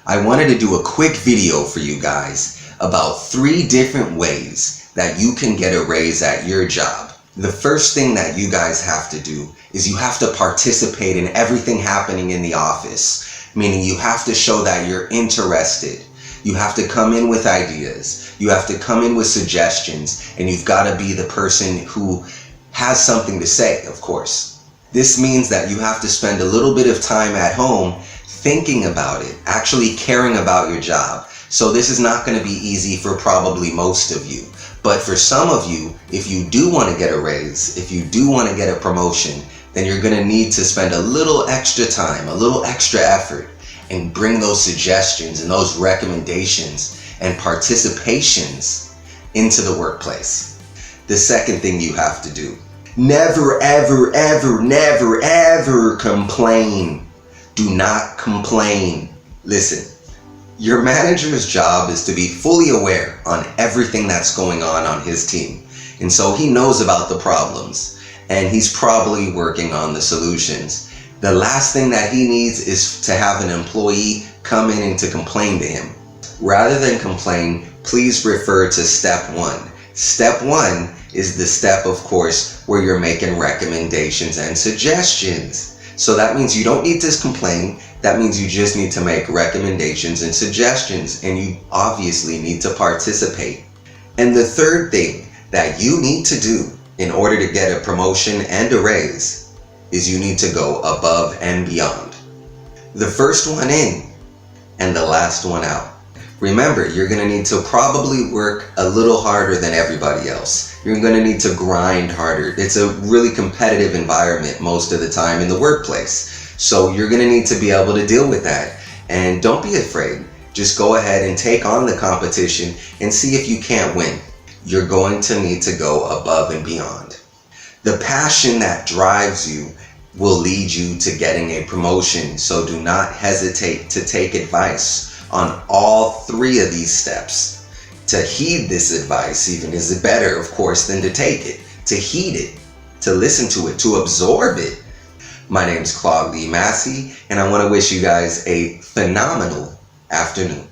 I wanted to do a quick video for you guys about 3 different ways that you can get a raise at your job. The first thing that you guys have to do is you have to participate in everything happening in the office, meaning you have to show that you're interested. You have to come in with ideas. You have to come in with suggestions, and you've got to be the person who has something to say, of course. This means that you have to spend a little bit of time at home thinking about it, actually caring about your job. So this is not going to be easy for probably most of you. But for some of you, if you do want to get a raise, if you do want to get a promotion, then you're going to need to spend a little extra time, a little extra effort, and bring those suggestions and those recommendations and participations into the workplace. The second thing you have to do, never, ever, ever, never, ever complain. Do not complain. Listen, your manager's job is to be fully aware on everything that's going on his team. And so he knows about the problems, and he's probably working on the solutions. The last thing that he needs is to have an employee come in and to complain to him. Rather than complain, please refer to step 1. Step 1 is the step, of course, where you're making recommendations and suggestions. So that means you don't need to complain. That means you just need to make recommendations and suggestions, and you obviously need to participate. And the third thing that you need to do in order to get a promotion and a raise is you need to go above and beyond. The first one in and the last one out. Remember, you're going to need to probably work a little harder than everybody else. You're going to need to grind harder. It's a really competitive environment most of the time in the workplace. So you're going to need to be able to deal with that. And don't be afraid. Just go ahead and take on the competition and see if you can't win. You're going to need to go above and beyond. The passion that drives you will lead you to getting a promotion. So do not hesitate to take advice on all 3 of these steps. To heed this advice even is better, of course, than to take it. To heed it, to listen to it, to absorb it. My name's Claude Lee Massey, and I want to wish you guys a phenomenal afternoon.